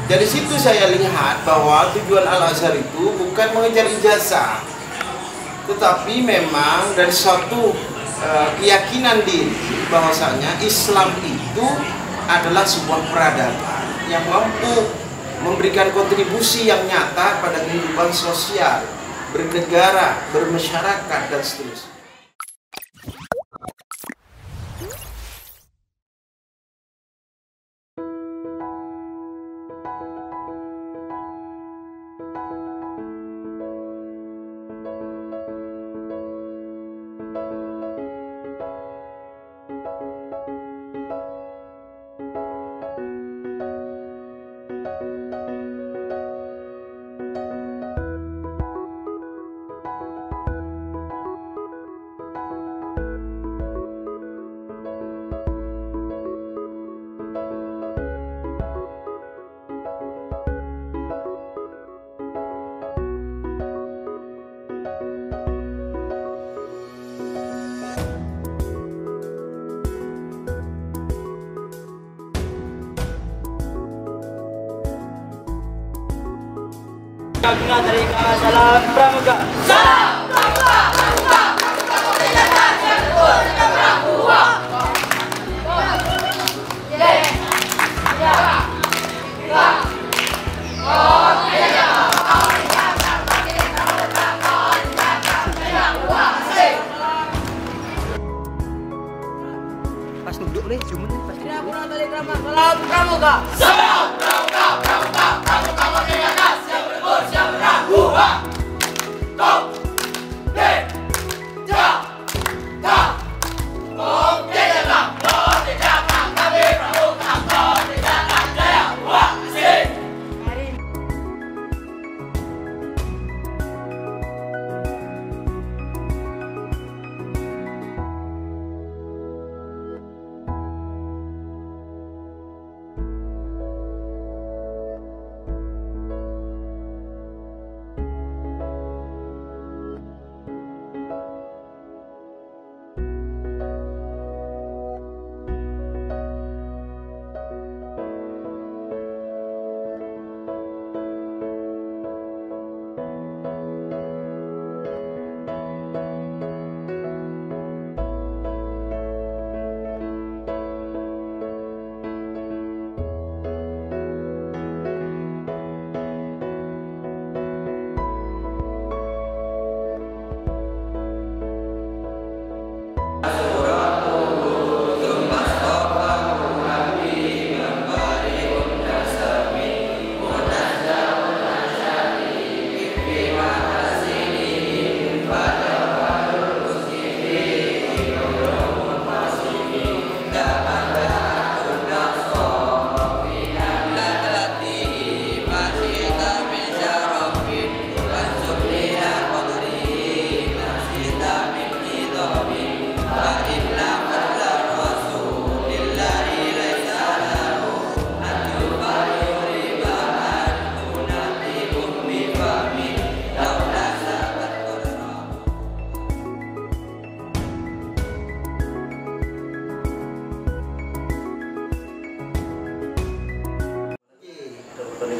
Dari situ saya lihat bahwa tujuan Al-Azhar itu bukan mengejar ijazah, tetapi memang dari suatu keyakinan diri bahwasanya Islam itu adalah sebuah peradaban yang mampu memberikan kontribusi yang nyata pada kehidupan sosial, bernegara, bermasyarakat, dan seterusnya. Salam Pramuka. Salam Pramuka. Pas duduk nih, cuma nih pas duduk. Salam Pramuka. Salam Pramuka. Pramuka merdeka, siap berburu, siap berahu. Top, dek, jak, tak. Om Jaya merdeka, kami Pramuka merdeka, jaya, wah, asik.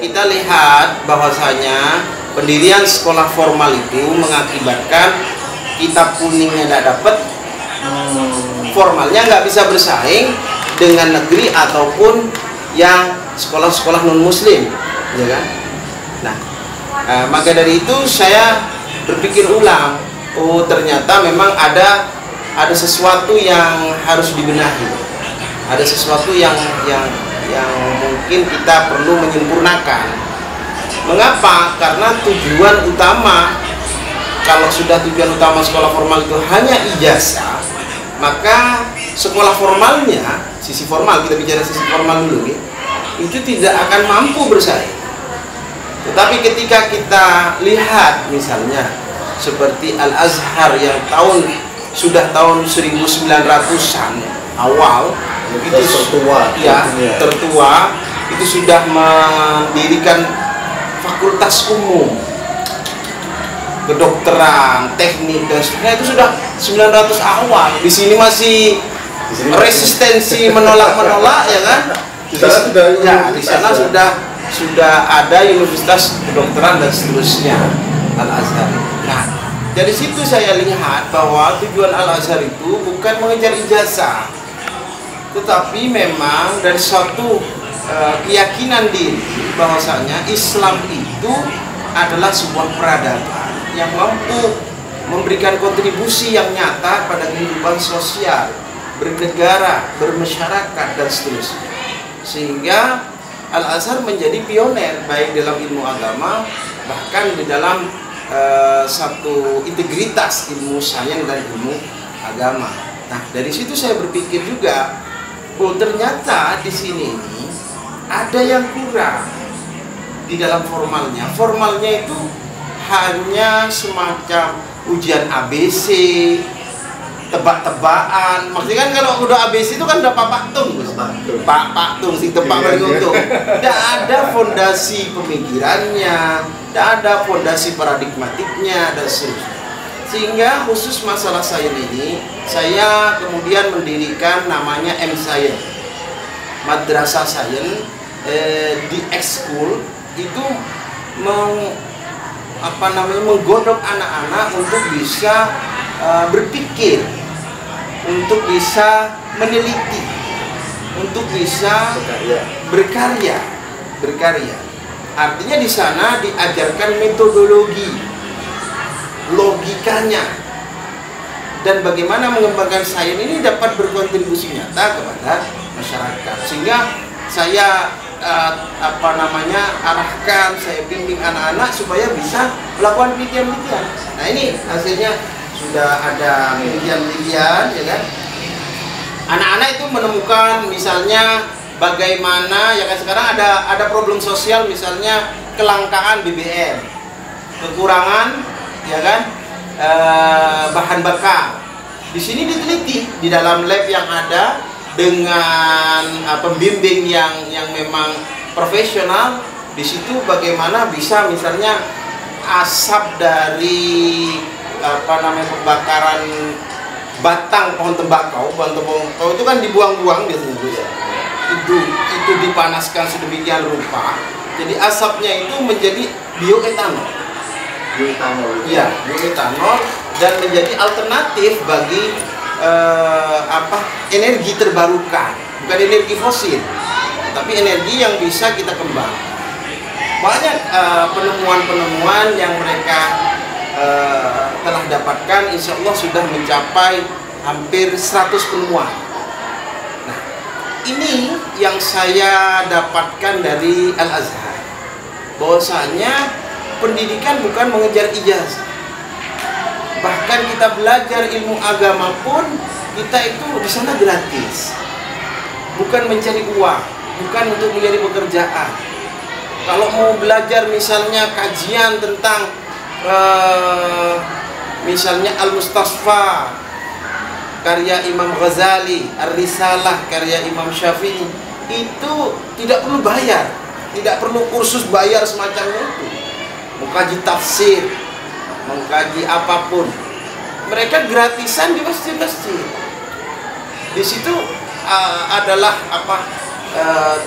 Kita lihat bahwasanya pendirian sekolah formal itu mengakibatkan kitab kuningnya tidak dapat, formalnya nggak bisa bersaing dengan negeri ataupun yang sekolah-sekolah non muslim, ya kan? Nah, maka dari itu saya berpikir ulang, oh ternyata memang ada sesuatu yang harus dibenahi, ada sesuatu yang mungkin kita perlu menyempurnakan. Mengapa? Karena tujuan utama, kalau sudah tujuan utama sekolah formal itu hanya ijazah, maka sekolah formalnya, sisi formal, kita bicara sisi formal dulu ya, itu tidak akan mampu bersaing. Tetapi ketika kita lihat misalnya seperti Al-Azhar yang sudah tahun 1900-an awal, itu tertua, itu sudah mendirikan fakultas umum, kedokteran, teknik, dan sebagainya, itu sudah 900 awal. Di sini masih resistensi menolak ya kan? Di sana sudah ada universitas kedokteran dan seterusnya, Al-Azhar. Nah, dari situ saya lihat bahwa tujuan Al-Azhar itu bukan mengejar ijazah, tetapi memang dari suatu keyakinan diri bahwasanya Islam itu adalah sebuah peradaban yang mampu memberikan kontribusi yang nyata pada kehidupan sosial, bernegara, bermasyarakat, dan seterusnya. Sehingga Al-Azhar menjadi pioner baik dalam ilmu agama, bahkan di dalam satu integritas ilmu sains dan ilmu agama. Nah, dari situ saya berpikir juga, oh ternyata di sini ini ada yang kurang di dalam formalnya. Formalnya itu hanya semacam ujian ABC, tebak-tebakan. Maksudnya kan kalau udah ABC itu kan udah pak-tung, pak-tung sing tebak beruntung. Tidak ada fondasi pemikirannya, tidak ada fondasi paradigmatiknya dan seterusnya. Sehingga khusus masalah sains ini, saya kemudian mendirikan namanya M-Science, Madrasah Sains di X-School. Itu menggodok anak-anak untuk bisa berpikir, untuk bisa meneliti, untuk bisa berkarya. Artinya di sana diajarkan metodologi, logikanya, dan bagaimana mengembangkan sains ini dapat berkontribusi nyata kepada masyarakat. Sehingga saya arahkan, saya bimbing anak-anak supaya bisa melakukan penelitian-penelitian. Nah, ini hasilnya sudah ada penelitian-penelitian, ya kan? Anak-anak itu menemukan misalnya bagaimana, ya kan, sekarang ada problem sosial, misalnya kelangkaan BBM, kekurangan, ya kan, bahan bakar. Di sini diteliti di dalam lab yang ada dengan pembimbing yang memang profesional. Di situ bagaimana bisa misalnya asap dari pembakaran batang pohon tembakau itu kan dibuang-buang biasanya, Bu, ya. Itu dipanaskan sedemikian rupa, jadi asapnya itu menjadi bioetanol. Iya, bioetanol, dan menjadi alternatif bagi energi terbarukan, bukan energi fosil, tapi energi yang bisa kita kembangkan. Banyak penemuan-penemuan yang mereka telah dapatkan, insya Allah sudah mencapai hampir 100 penemuan. Nah, ini yang saya dapatkan dari Al-Azhar, bahwasanya pendidikan bukan mengejar ijazah. Bahkan kita belajar ilmu agama pun kita itu di sana gratis, bukan mencari uang, bukan untuk mencari pekerjaan. Kalau mau belajar misalnya kajian tentang misalnya Al-Mustasfa karya Imam Ghazali, Ar-Risalah karya Imam Syafi'i, itu tidak perlu bayar, tidak perlu kursus bayar semacam itu. Mengkaji tafsir, mengkaji apapun, mereka gratisan di masjid-masjid. Di situ adalah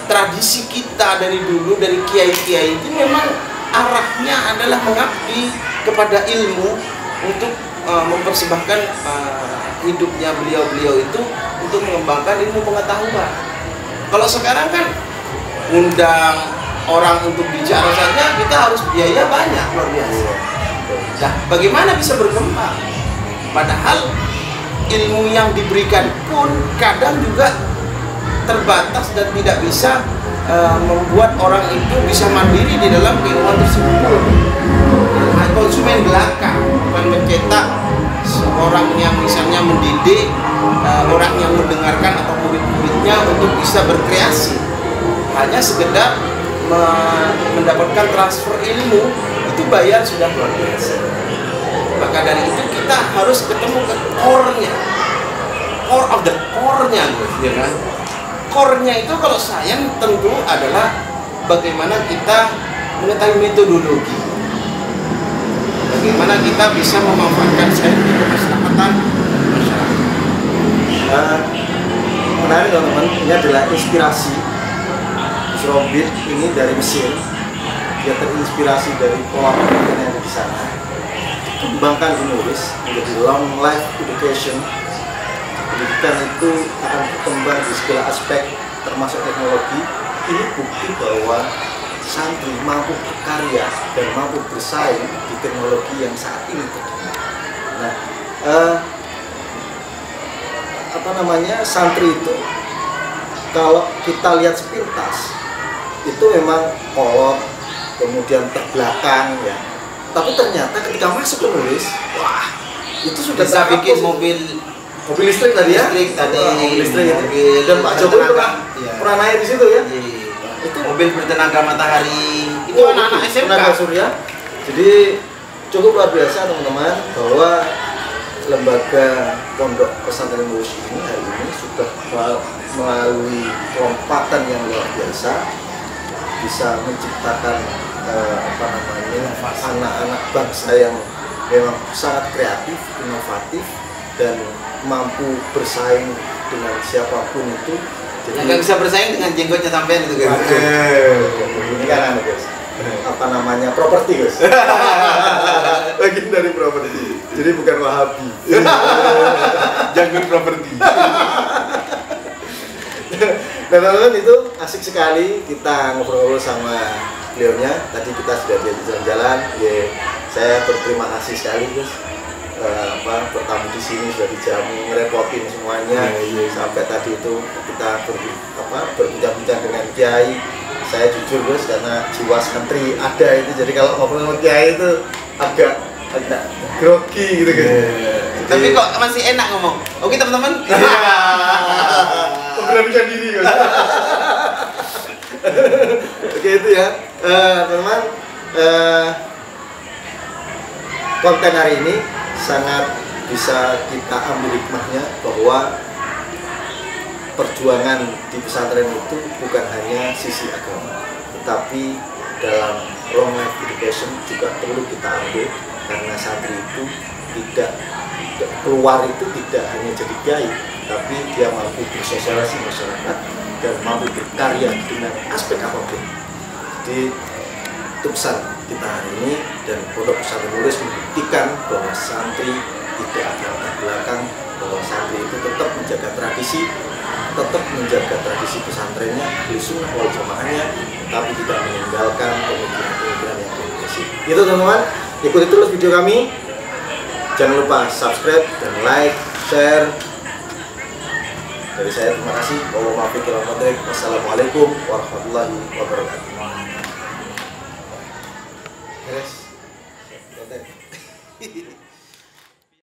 tradisi kita dari dulu, dari kiai-kiai itu memang arahnya adalah mengabdi kepada ilmu untuk mempersembahkan hidupnya beliau-beliau itu untuk mengembangkan ilmu pengetahuan. Kalau sekarang kan undang orang untuk bicara saja kita harus biaya banyak, luar biasa. Nah, bagaimana bisa berkembang? Padahal ilmu yang diberikan pun kadang juga terbatas dan tidak bisa membuat orang itu bisa mandiri di dalam keilmuan tersebut. Konsumen belaka, bukan mencetak seorang yang misalnya mendidik orang yang mendengarkan atau murid-muridnya untuk bisa berkreasi. Hanya sekedar mendapatkan transfer ilmu, itu bayar sudah luar biasa. Maka dari itu kita harus ketemu ke core-nya, core of the core-nya, ya kan? Core-nya itu kalau sains tentu adalah bagaimana kita mengetahui metodologi, bagaimana kita bisa memanfaatkan sains di kemaslahatan masyarakat. Menarik teman-teman, ini adalah inspirasi Rombit ini dari Mesir. Dia terinspirasi dari pola pendidikan yang ada di sana. Dikembangkan menulis menjadi long life education. Pendidikan itu akan berkembang di segala aspek termasuk teknologi. Ini bukti bahwa santri mampu berkarya dan mampu bersaing di teknologi yang saat ini terkini. Nah, santri itu kalau kita lihat sepintas itu memang kolot, kemudian terbelakang ya. Tapi ternyata ketika masuk ke nulis, wah itu sudah bisa bikin mobil listrik tadi ya, mobil listrik dan Pak Jokowi pernah naik di situ ya. Itu mobil bertenaga matahari, itu anak-anak SMK tenaga surya. Jadi cukup luar biasa teman-teman bahwa lembaga Pondok Pesantren Lurus ini hari ini sudah melalui lompatan yang luar biasa bisa menciptakan anak-anak bangsa yang memang sangat kreatif, inovatif dan mampu bersaing dengan siapapun itu. Jadi nggak bisa bersaing dengan jenggotnya sampean itu guys. Ini kan guys. Properti guys. Bagian dari properti. Jadi bukan Wahabi. Janggut properti. Nah teman-teman, itu asik sekali kita ngobrol-ngobrol sama beliaunya. Tadi kita sudah diajak jalan-jalan. Saya berterima kasih sekali guys. Bertamu di sini sudah dijamu, ngerepotin semuanya. Sampai tadi itu kita berbincang-bincang dengan Kiai. Saya jujur guys, karena jiwa santri ada itu, jadi kalau ngobrol sama Kiai itu agak grogi gitu guys. Tapi kok masih enak ngomong. Oke teman-teman. Memberanikan diri guys. Oke itu ya teman-teman, konten hari ini sangat bisa kita ambil hikmahnya bahwa perjuangan di pesantren itu bukan hanya sisi agama, tetapi dalam long life education juga perlu kita ambil, karena santri itu tidak keluar itu tidak hanya jadi kiai, tapi dia mampu bersosialisasi masyarakat dan mampu berkarya dengan aspek apapun. Jadi itu pesan kita hari ini, dan Pondok Pesantren Lurus membuktikan bahwa santri tidak akan terbelakang, bahwa santri itu tetap menjaga tradisi pesantrennya, sunnah wal jamaahnya, tapi tidak meninggalkan pemikiran-pemikiran yang progresif. Itu teman-teman, ikuti terus video kami. Jangan lupa subscribe dan like, share. Dari saya terima kasih. Wassalamualaikum warahmatullahi wabarakatuh. Yes.